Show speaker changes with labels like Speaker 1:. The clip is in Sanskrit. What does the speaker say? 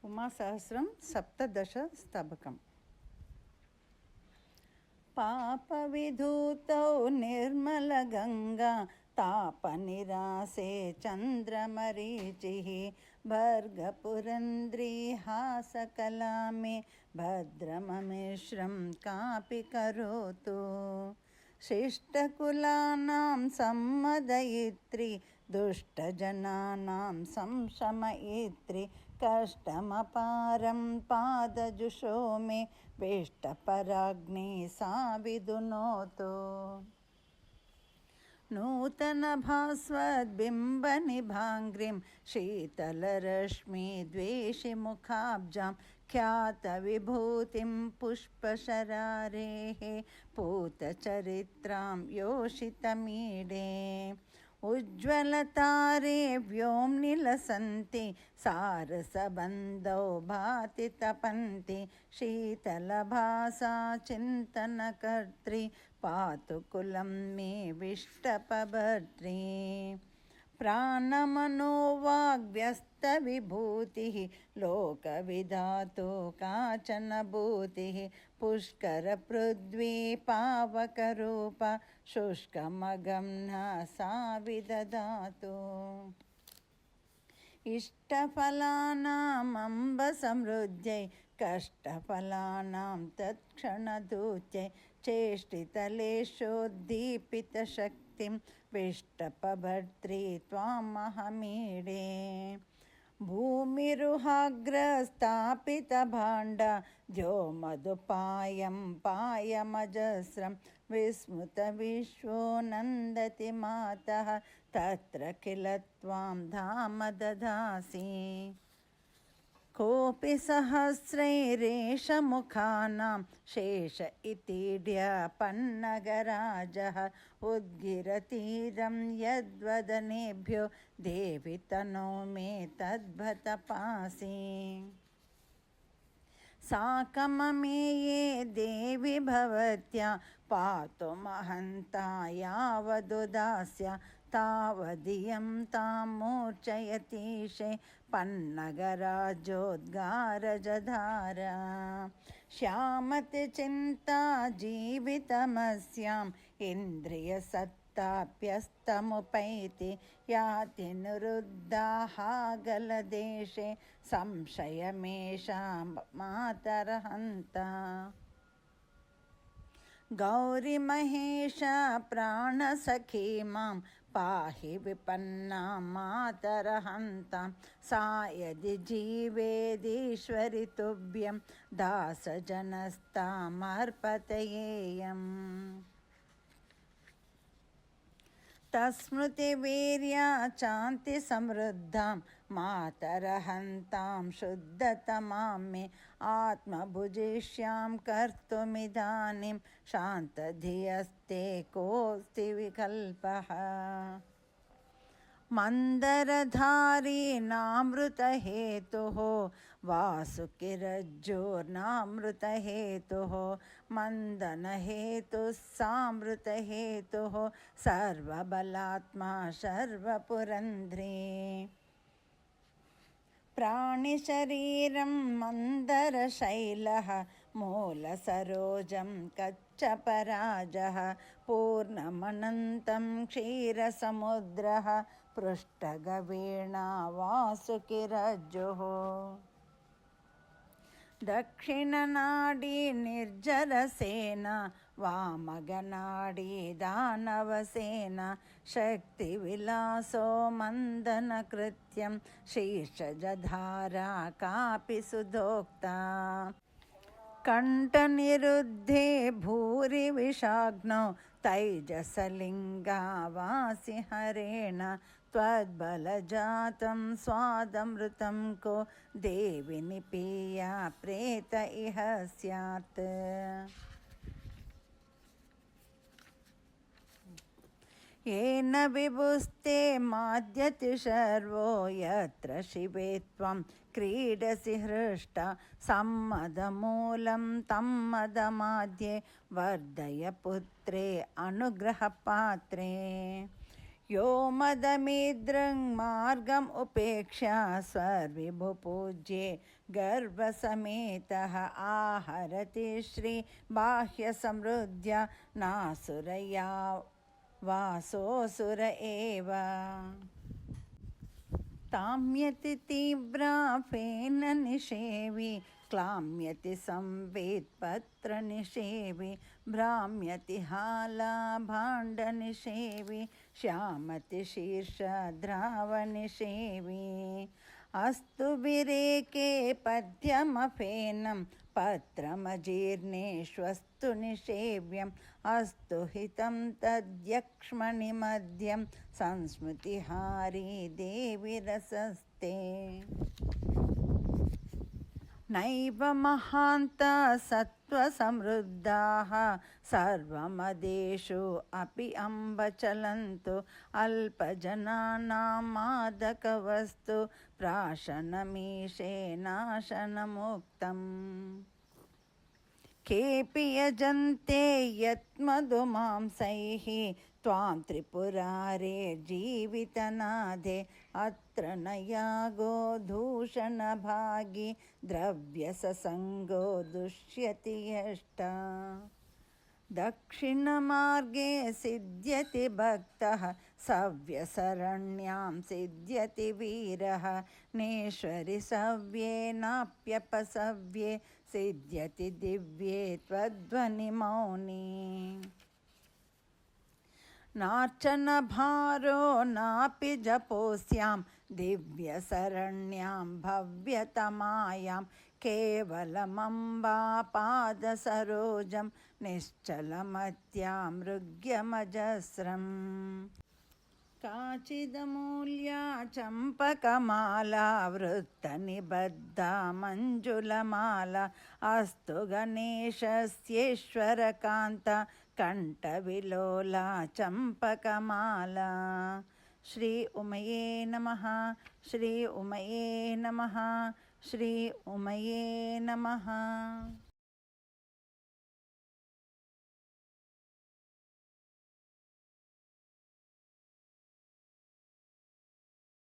Speaker 1: उमासहस्रं सप्तदशस्तबकम्। पापविधूतौ निर्मलगङ्गा तापनिरासे चन्द्रमरीचिः भर्गपुरन्द्री हासकलामे भद्रममिश्रं कापि करोतु। शिष्टकुलानां सम्मदयित्री दुष्टजनानां संशमयित्री कष्टमपारं पादजुषो मे वेष्टपराग्ने सा विदुनोतु। नूतनभास्वद्बिम्बनिभाङ्घ्रिं शीतलरश्मिद्वेषिमुखाब्जां ख्यातविभूतिं पुष्पशरारेः पूतचरित्रां योषितमीडे उज्ज्वलतारे व्योम्निलसन्ति सारसबन्धौ भाति तपन्ति शीतलभासा चिन्तनकर्त्री पातु कुलं मे विष्टपभर्त्री। प्राणमनोवाग्व्यस्तविभूतिः लोकविधातु काचन भूतिः पुष्करपृथ्वी पावकरूपा शुष्कमगम्ना सा विदधातु। इष्टफलानामम्बसमृद्ध्यै कष्टफलानां तत्क्षणदूत्यै चेष्टितलेशोद्दीपितशक्तिं विष्टपभर्त्री त्वामहमीडे। भूमिरुहाग्रस्थापितभाण्डा द्योमदुपायं पायमजस्रं विस्मृतविश्वो नन्दति मातः तत्र किल त्वां धाम ददासि। कोऽपि सहस्रैरेषमुखानां शेष इतीड्यपन्नगराजः उद्गिरतीरं यद्वदनेभ्यो देवि तनो मे तद्भतपासि। साकममेये देवि भवत्या पातु महन्ता यावदुदास्या तावदियं तां मूर्छयतीशे पन्नगराजोद्गारजधारा। श्यामति चिन्ता जीवितमस्याम् इन्द्रियसत्ताप्यस्तमुपैति याति निरुद्धाहागलदेशे संशयमेषां मातरहन्ता। गौरी महेशा प्राणसखी मां पाहि विपन्नां मातरहन्तां सा यदि जीवेदीश्वरि तुभ्यं दासजनस्तामर्पतयेयम्। तस्मृतिवीर्या चान्ति समृद्धां मातरहन्तां शुद्धतमां मे आत्मभुजिष्यां कर्तुमिदानीं शान्तधियस्ते कोऽस्ति विकल्पः। मन्दरधारीनामृतहेतुः वासुकिरज्जोर्नामृतहेतुः मन्दनहेतुः सामृतहेतुः सर्वबलात्मा शर्वपुरन्ध्री। प्राणिशरीरं मन्दरशैलः मूलसरोजं कच्छपराजः पूर्णमनन्तं क्षीरसमुद्रः पृष्ठगवीणा वासुकिरज्जुः। दक्षिणनाडी निर्जरसेना वामगनाडी दानवसेना शक्तिविलासो मन्दनकृत्यं शीर्षजधारा कापि सुधोक्ता। कण्ठनिरुद्धे भूरि विषाग्नौ तैजसलिङ्गा वासिहरेण त्वद्बलजातं स्वादमृतं को देवि निपीया प्रेत इह स्यात्। येन विभुस्ते माद्यति शर्वो यत्र शिवे त्वं क्रीडसि हृष्टा सम्मदमूलं तं मदमाद्ये वर्धय पुत्रे अनुग्रहपात्रे। यो मदमिदृङ्मार्गम् उपेक्ष्य स्वर्विभुपूज्ये गर्भसमेतः आहरति श्रीबाह्यसमृद्ध्या नासुरया वासोऽसुर एव ताम्यति तीव्रा फेन निषेवि क्लाम्यति संवेत्पत्रनिषेवि भ्राम्यति हाला भाण्डनिषेवि श्यामति शीर्षद्रावनिषेवि अस्तु विरेके पद्यमफेनं पत्रमजीर्णेष्वस्तु निषेव्यम् अस्तु हितं तद्यक्ष्मणिमध्यं संस्मृतिहारी देवि रसस्ते नैव महान्ता सत्त्वसमृद्धाः सर्वमदेषु अपि अम्ब चलन्तु अल्पजनानां मादकवस्तु प्राशनमीशे नाशनमुक्तम् केऽपि यजन्ते यत्मधुमांसैः त्वां त्रिपुरारे जीवितनादे अत्र न यागो दूषणभागी द्रव्यससङ्गो दुष्यति यष्टा दक्षिणमार्गे सिद्ध्यति भक्तः सव्यसरण्यां सिद्ध्यति वीरः नेश्वरि सव्ये नाप्यपसव्ये सिद्ध्यति दिव्ये त्वध्वनिमौनी नार्चनभारो नापि जपोस्यां दिव्यसरण्यां भव्यतमायां केवलमम्बापादसरोजं निश्चलमत्यां मृग्यमजस्रम् काचिदमूल्या चम्पकमाला वृत्तनिबद्धा मञ्जुलमाला अस्तु गणेशस्येश्वरकान्ता कण्ठविलोला चम्पकमाला श्री उमये नमः श्री उमये नमः श्री उमये नमः।